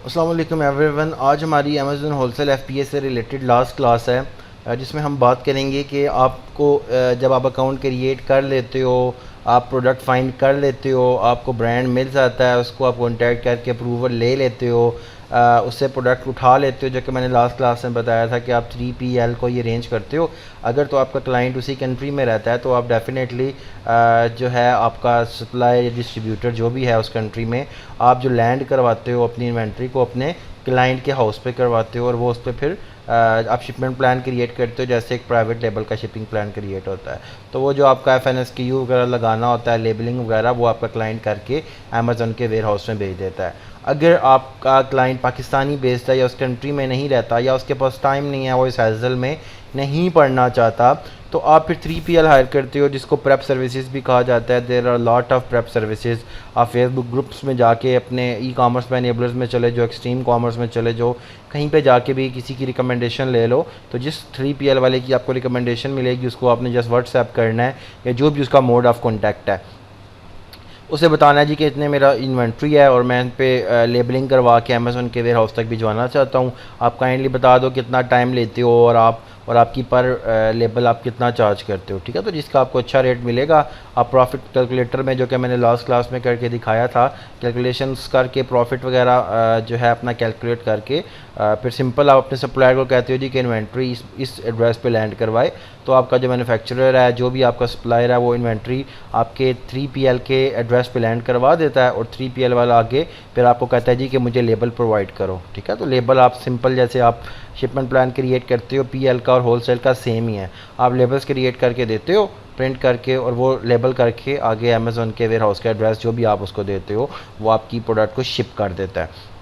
अस्सलाम वालेकुम एवरीवन। आज हमारी अमेज़न होलसेल एफपीए से रिलेटेड लास्ट क्लास है, जिसमें हम बात करेंगे कि आपको जब आप अकाउंट क्रिएट कर लेते हो, आप प्रोडक्ट फाइंड कर लेते हो, आपको ब्रांड मिल जाता है, उसको आप कॉन्टैक्ट करके अप्रूवल ले लेते हो, उससे प्रोडक्ट उठा लेते हो, जो कि मैंने लास्ट क्लास में बताया था कि आप 3PL को ये अरेंज करते हो। अगर तो आपका क्लाइंट उसी कंट्री में रहता है तो आप डेफिनेटली जो है आपका सप्लाई डिस्ट्रीब्यूटर जो भी है उस कंट्री में, आप जो लैंड करवाते हो अपनी इन्वेंट्री को अपने क्लाइंट के हाउस पे करवाते हो, और वो उस पर फिर आप शिपमेंट प्लान क्रिएट करते हो, जैसे एक प्राइवेट लेबल का शिपिंग प्लान क्रिएट होता है। तो वो जो आपका FNSKU वगैरह लगाना होता है, लेबलिंग वगैरह, वो आपका क्लाइंट करके अमेज़न के वेयर हाउस में भेज देता है। अगर आपका क्लाइंट पाकिस्तानी बेस्ड है या उस कंट्री में नहीं रहता या उसके पास टाइम नहीं है, वो इस हैसल में नहीं पढ़ना चाहता, तो आप फिर 3PL हायर करते हो, जिसको प्रेप सर्विसेज भी कहा जाता है। There are lot of prep services. आप फेसबुक ग्रुप्स में जाके अपने ई-कॉमर्स में एनेबलर्स में चले जाओ, एक्सट्रीम कॉमर्स में चले जाओ, कहीं पे जाके भी किसी की रिकमेंडेशन ले लो। तो जिस 3PL वाले की आपको रिकमेंडेशन मिलेगी उसको आपने जस्ट व्हाट्सएप करना है, या जो भी उसका मोड ऑफ कॉन्टैक्ट है उसे बताना है जी कि इतने मेरा इन्वेंट्री है और मैं इन पे लेबलिंग करवा के अमेज़न के वेयर हाउस तक भिजवाना चाहता हूँ। आप काइंडली बता दो कितना टाइम लेते हो और आपकी पर लेबल आप कितना चार्ज करते हो, ठीक है। तो जिसका आपको अच्छा रेट मिलेगा, आप प्रॉफिट कैलकुलेटर में, जो कि मैंने लास्ट क्लास में करके दिखाया था, कैलकुलेशंस करके प्रॉफिट वगैरह जो है अपना कैलकुलेट करके फिर सिंपल आप अपने सप्लायर को कहते हो जी कि इन्वेंट्री इस एड्रेस पे लैंड करवाए। तो आपका जो मैन्युफैक्चरर है, जो भी आपका सप्लायर है, वो इन्वेंट्री आपके 3PL के एड्रेस पे लैंड करवा देता है, और 3PL वाला आगे फिर आपको कहता है जी कि मुझे लेबल प्रोवाइड करो, ठीक है। तो लेबल आप सिंपल जैसे आप शिपमेंट प्लान क्रिएट करते हो, PL का और होलसेल का सेम ही है। आप लेबल्स क्रिएट करके देते हो प्रिंट करके, और वो लेबल करके आगे अमेज़न के वेयर हाउस का एड्रेस जो भी आप उसको देते हो, वो आपकी प्रोडक्ट को शिप कर देता है।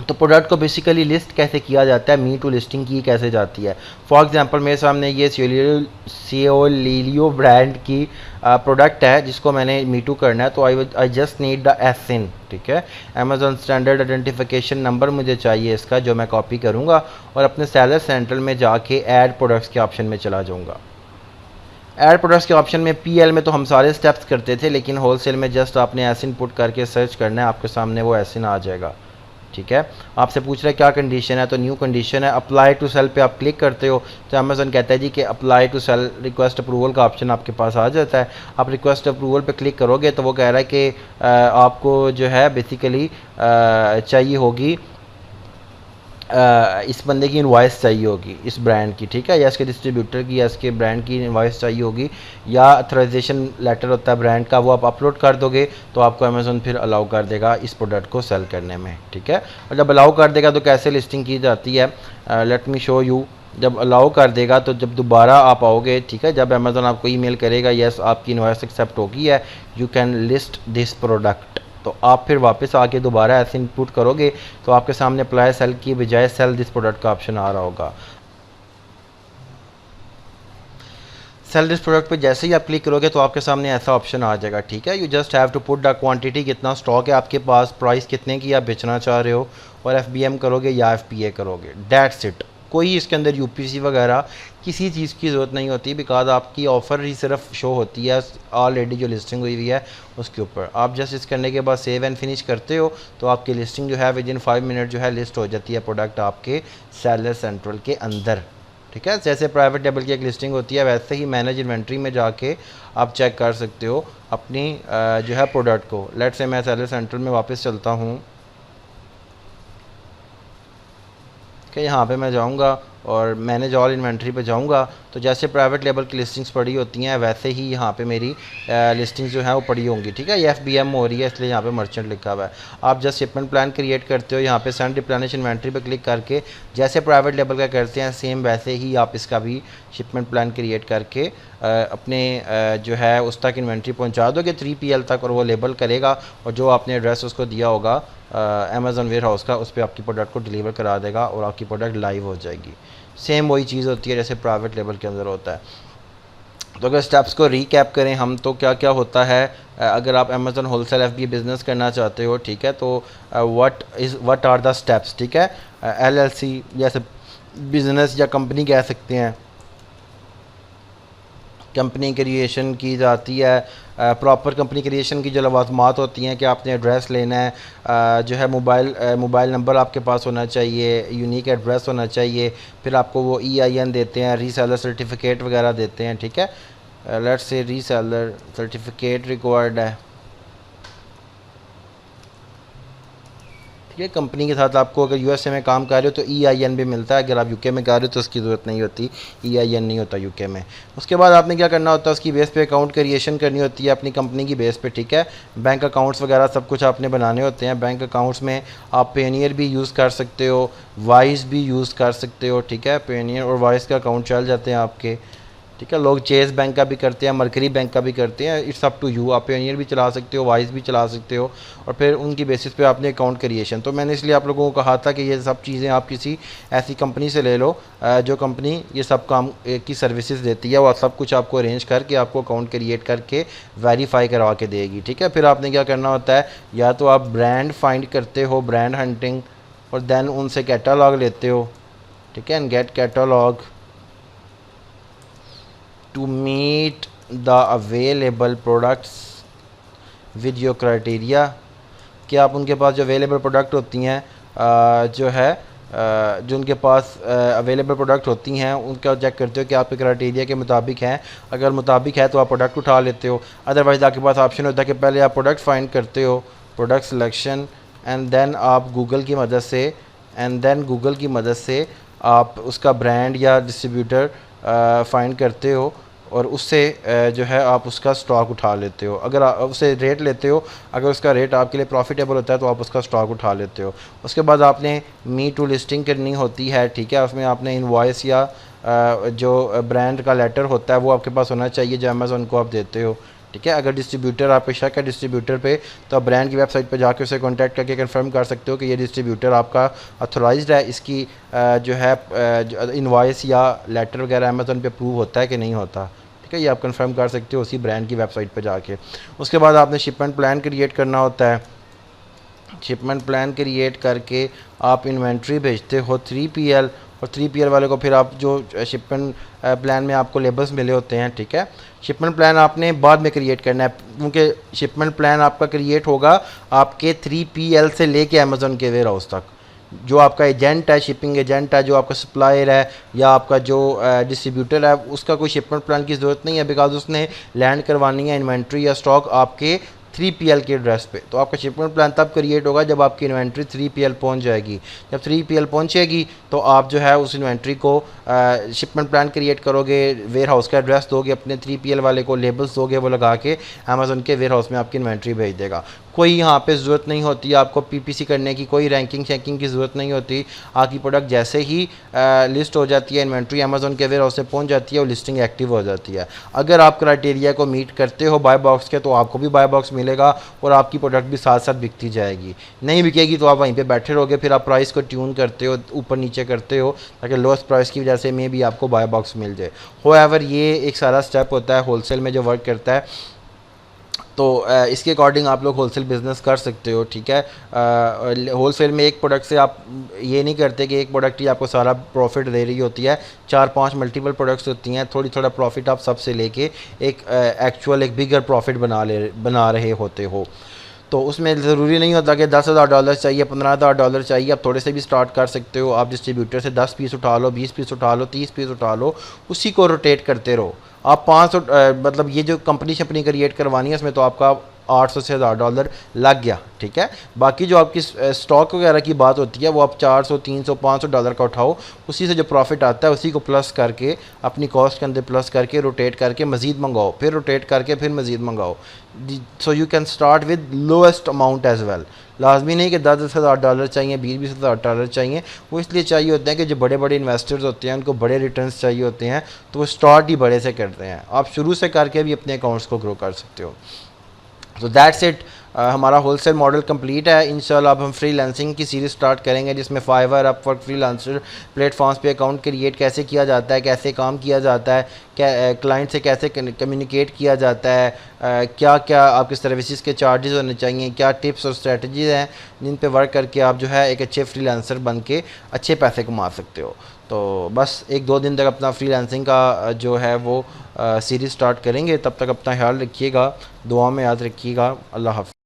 तो प्रोडक्ट को बेसिकली लिस्ट कैसे किया जाता है, मी टू लिस्टिंग की कैसे जाती है। फॉर एग्जांपल मेरे सामने ये सियोलियो ब्रांड की प्रोडक्ट है, जिसको मैंने मी टू करना है। तो I just need the SIN, ठीक है। अमेज़न स्टैंडर्ड आइडेंटिफिकेशन नंबर मुझे चाहिए इसका, जो मैं कॉपी करूँगा और अपने सेलर सेंट्रल में जाके ऐड प्रोडक्ट्स के ऑप्शन में चला जाऊँगा। ऐड प्रोडक्ट्स के ऑप्शन में PL में तो हम सारे स्टेप्स करते थे, लेकिन होलसेल में जस्ट आपने SIN पुट करके सर्च करना है, आपके सामने वो SIN आ जाएगा, ठीक है। आपसे पूछ रहे हैं क्या कंडीशन है, तो न्यू कंडीशन है। अप्लाई टू सेल पे आप क्लिक करते हो तो अमेज़न कहता है जी कि apply to sell request approval का ऑप्शन आपके पास आ जाता है। आप रिक्वेस्ट अप्रूवल पे क्लिक करोगे तो वो कह रहा है कि आपको जो है बेसिकली चाहिए होगी, इस बंदे की इनवॉइस चाहिए होगी इस ब्रांड की, ठीक है, या इसके डिस्ट्रीब्यूटर की या इसके ब्रांड की इनवॉइस चाहिए होगी, या अथोराइजेशन लेटर होता है ब्रांड का, वो आप अपलोड कर दोगे तो आपको अमेज़न फिर अलाउ कर देगा इस प्रोडक्ट को सेल करने में, ठीक है। और जब अलाउ कर देगा तो कैसे लिस्टिंग की जाती है, लेट मी शो यू। जब अलाउ कर देगा तो जब दोबारा आप आओगे, ठीक है, जब अमेज़न आपको ईमेल करेगा यस आपकी इनवॉइस एक्सेप्ट होगी है, you can list this product, तो आप फिर वापस आके दोबारा ऐसे इनपुट करोगे तो आपके सामने अप्लाई सेल की बजाय सेल दिस प्रोडक्ट का ऑप्शन आ रहा होगा। सेल दिस प्रोडक्ट पे जैसे ही आप क्लिक करोगे तो आपके सामने ऐसा ऑप्शन आ जाएगा, ठीक है। You just have to put the quantity, कितना स्टॉक है आपके पास, प्राइस कितने की आप बेचना चाह रहे हो, और FBM करोगे या FPA करोगे, दैट्स इट। कोई इसके अंदर UPC वगैरह किसी चीज़ की ज़रूरत नहीं होती, बिकॉज आपकी ऑफ़र ही सिर्फ शो होती है ऑलरेडी जो लिस्टिंग हुई हुई है उसके ऊपर। आप जस्ट इस करने के बाद सेव एंड फिनिश करते हो तो आपकी लिस्टिंग जो है विद इन 5 मिनट जो है लिस्ट हो जाती है प्रोडक्ट आपके सेलर सेंट्रल के अंदर, ठीक है। जैसे प्राइवेट लेबल की एक लिस्टिंग होती है, वैसे ही मैनेज इन्वेंट्री में जाके आप चेक कर सकते हो अपनी जो है प्रोडक्ट को। लेट से मैं सेलर सेंट्रल में वापस चलता हूँ कि यहाँ पे मैं जाऊँगा और मैनेज ऑल इन्वेंट्री पे जाऊँगा, तो जैसे प्राइवेट लेबल की लिस्टिंग्स पड़ी होती हैं वैसे ही यहाँ पे मेरी लिस्टिंग्स जो है वो पड़ी होंगी, ठीक है। ये FBM हो रही है इसलिए यहाँ पे मर्चेंट लिखा हुआ है। आप जस्ट शिपमेंट प्लान क्रिएट करते हो, यहाँ पे सेंड रिप्लेनिश इन्वेंट्री पे क्लिक करके जैसे प्राइवेट लेबल का करते हैं सेम वैसे ही आप इसका भी शिपमेंट प्लान क्रिएट करके अपने जो है उस तक इन्वेंट्री पहुँचा दोगे 3PL तक, और वो लेबल करेगा और जो आपने एड्रेस उसको दिया होगा अमेज़न वेयर हाउस का, उस पर आपकी प्रोडक्ट को डिलीवर करा देगा और आपकी प्रोडक्ट लाइव हो जाएगी। सेम वही चीज़ होती है जैसे प्राइवेट लेबल के अंदर होता है। तो अगर स्टेप्स को रीकैप करें हम, तो क्या क्या होता है अगर आप अमेज़न होलसेल FBA बिज़नेस करना चाहते हो, ठीक है, तो व्हाट आर द स्टेप्स, ठीक है। LLC जैसे बिज़नेस या कंपनी कह सकते हैं, कंपनी क्रिएशन की जाती है, प्रॉपर कंपनी क्रिएशन की जो लवाजमात होती हैं कि आपने एड्रेस लेना है, जो है मोबाइल नंबर आपके पास होना चाहिए, यूनिक एड्रेस होना चाहिए, फिर आपको वो EIN देते हैं, रीसेलर सर्टिफिकेट वगैरह देते हैं, ठीक है। Let's say reseller certificate required है, ठीक है। कंपनी के साथ आपको अगर USA में काम कर रहे हो तो EIN भी मिलता है, अगर आप UK में कर रहे हो तो उसकी ज़रूरत नहीं होती, EIN नहीं होता UK में। उसके बाद आपने क्या करना होता है, उसकी बेस पे अकाउंट क्रिएशन करनी होती है अपनी कंपनी की बेस पे, ठीक है। बैंक अकाउंट्स वगैरह सब कुछ आपने बनाने होते हैं। बैंक अकाउंट्स में आप पेनियर भी यूज़ कर सकते हो, वाइस भी यूज़ कर सकते हो, ठीक है। पेनियर और वाइस का अकाउंट चल जाते हैं आपके, ठीक है। लोग चेस बैंक का भी करते हैं, मरकरी बैंक का भी करते हैं, इट्स अप टू यू। आप पेनियर भी चला सकते हो, वाइस भी चला सकते हो, और फिर उनकी बेसिस पे आपने अकाउंट क्रिएशन। तो मैंने इसलिए आप लोगों को कहा था कि ये सब चीज़ें आप किसी ऐसी कंपनी से ले लो जो कंपनी ये सब काम की सर्विसेज देती है, और सब कुछ आपको अरेंज करके आपको अकाउंट क्रिएट करके वेरीफाई करवा के देगी, ठीक है। फिर आपने क्या करना होता है, या तो आप ब्रांड फाइंड करते हो, ब्रांड हंटिंग, और देन उनसे कैटलॉग लेते हो, ठीक है, and get catalogue to meet the available products with your criteria, कि आप उनके पास जो अवेलेबल प्रोडक्ट होती हैं जो है जो उनके पास अवेलेबल प्रोडक्ट होती हैं उनका चेक करते हो कि आपके क्राइटेरिया के मुताबिक हैं। अगर मुताबिक है तो आप प्रोडक्ट उठा लेते हो, अदरवाइज़ आपके पास ऑप्शन होता है कि पहले आप प्रोडक्ट फाइंड करते हो, प्रोडक्ट सिलेक्शन, एंड देन आप गूगल की मदद से आप उसका ब्रांड या डिस्ट्रीब्यूटर फाइंड करते हो, और उससे जो है आप उसका स्टॉक उठा लेते हो। अगर उससे रेट लेते हो, अगर उसका रेट आपके लिए प्रॉफिटेबल होता है तो आप उसका स्टॉक उठा लेते हो। उसके बाद आपने मी टू लिस्टिंग करनी होती है, ठीक है। उसमें आपने इनवॉइस या जो ब्रांड का लेटर होता है वो आपके पास होना चाहिए जो अमेज़न को आप देते हो, ठीक है। अगर डिस्ट्रीब्यूटर आप पे शक है डिस्ट्रीब्यूटर पे, तो आप ब्रांड की वेबसाइट पे जाके उसे कांटेक्ट करके कंफर्म कर सकते हो कि ये डिस्ट्रीब्यूटर आपका अथोराइज्ड है, इसकी जो है इनवॉइस या लेटर वगैरह अमेज़न पे अप्रूव होता है कि नहीं होता, ठीक है। ये आप कंफर्म कर सकते हो उसी ब्रांड की वेबसाइट पे जाके। उसके बाद आपने शिपमेंट प्लान क्रिएट करना होता है। शिपमेंट प्लान क्रिएट करके आप इन्वेंट्री भेजते हो 3PL, और 3PL वाले को फिर आप जो शिपमेंट प्लान में आपको लेबल्स मिले होते हैं, ठीक है। शिपमेंट प्लान आपने बाद में क्रिएट करना है, क्योंकि शिपमेंट प्लान आपका क्रिएट होगा आपके 3PL से लेके अमेज़न के वेयर हाउस तक। जो आपका एजेंट है, शिपिंग एजेंट है, जो आपका सप्लायर है या आपका जो डिस्ट्रीब्यूटर है, उसका कोई शिपमेंट प्लान की ज़रूरत नहीं है, बिकॉज उसने लैंड करवानी है इन्वेंट्री या स्टॉक आपके 3PL के एड्रेस पे। तो आपका शिपमेंट प्लान तब क्रिएट होगा जब आपकी इन्वेंट्री 3PL पहुंच जाएगी। जब 3PL पहुंचेगी तो आप जो है उस इन्वेंट्री को शिपमेंट प्लान क्रिएट करोगे, वेयर हाउस का एड्रेस दोगे, अपने 3PL वाले को लेबल्स दोगे, वो लगा के अमेज़न के वेयर हाउस में आपकी इन्वेंट्री भेज देगा। कोई यहाँ पे ज़रूरत नहीं होती आपको PPC करने की, कोई रैंकिंग शैंकिंग की ज़रूरत नहीं होती। आपकी प्रोडक्ट जैसे ही लिस्ट हो जाती है, इन्वेंट्री अमेज़न के वेयर हाउस से पहुँच जाती है और लिस्टिंग एक्टिव हो जाती है। अगर आप क्राइटेरिया को मीट करते हो बाय बॉक्स के, तो आपको भी बाय बॉक्स मिलेगा और आपकी प्रोडक्ट भी साथ साथ बिकती जाएगी। नहीं बिकेगी तो आप वहीं पे बैठे रहोगे, फिर आप प्राइस को ट्यून करते हो, ऊपर नीचे करते हो, ताकि लोएस्ट प्राइस की वजह से में भी आपको बाय बॉक्स मिल जाए। होएवर ये एक सारा स्टेप होता है होलसेल में जो वर्क करता है। तो इसके अकॉर्डिंग आप लोग होलसेल बिज़नेस कर सकते हो, ठीक है। होलसेल में एक प्रोडक्ट से आप ये नहीं करते कि एक प्रोडक्ट ही आपको सारा प्रॉफिट दे रही होती है, 4-5 मल्टीपल प्रोडक्ट्स होती हैं, थोड़ा प्रॉफिट आप सबसे लेके एक एक्चुअल एक बिगर प्रॉफिट बना रहे होते हो। तो उसमें ज़रूरी नहीं होता कि $10,000 चाहिए, $15,000 चाहिए, आप थोड़े से भी स्टार्ट कर सकते हो। आप डिस्ट्रीब्यूटर से 10 पीस उठा लो, 20 पीस उठा लो, 30 पीस उठा लो, उसी को रोटेट करते रहो। आप 500 मतलब ये जो कंपनी शपनी क्रिएट करवानी है उसमें तो आपका 800 से $1,000 लग गया, ठीक है। बाकी जो आपकी स्टॉक वगैरह की बात होती है वो आप 400, 300, $500 का उठाओ, उसी से जो प्रॉफिट आता है उसी को प्लस करके अपनी कॉस्ट के अंदर प्लस करके रोटेट करके मज़ीद मंगाओ, फिर रोटेट करके फिर मज़ीद मंगाओ। So you can start with lowest amount as well. लाजमी नहीं कि $10,000 चाहिए, $20,000 चाहिए। वो इसलिए चाहिए होते हैं कि जो बड़े बड़े इन्वेस्टर्स होते हैं उनको बड़े रिटर्न्स चाहिए होते हैं, तो वो स्टार्ट ही बड़े से करते हैं। आप शुरू से करके भी अपने अकाउंट्स को ग्रो कर सकते हो। तो दैट्स इट, हमारा होलसेल मॉडल कंप्लीट है। इंशाल्लाह अब हम फ्रीलांसिंग की सीरीज़ स्टार्ट करेंगे जिसमें फाइवर, अपवर्क, फ्रीलांसर प्लेटफॉर्म्स पे अकाउंट क्रिएट कैसे किया जाता है, कैसे काम किया जाता है, क्या क्लाइंट से कैसे कम्युनिकेट किया जाता है, क्या क्या आपके सर्विसेज के चार्जेस होने चाहिए, क्या टिप्स और स्ट्रेटजीज़ हैं जिन पे वर्क करके आप जो है एक अच्छे फ्रीलांसर बन के अच्छे पैसे कमा सकते हो। तो बस 1-2 दिन तक अपना फ्रीलांसिंग का जो है वो सीरीज़ स्टार्ट करेंगे। तब तक अपना ख्याल रखिएगा, दुआ में याद रखिएगा। अल्लाह हाफ़िज़।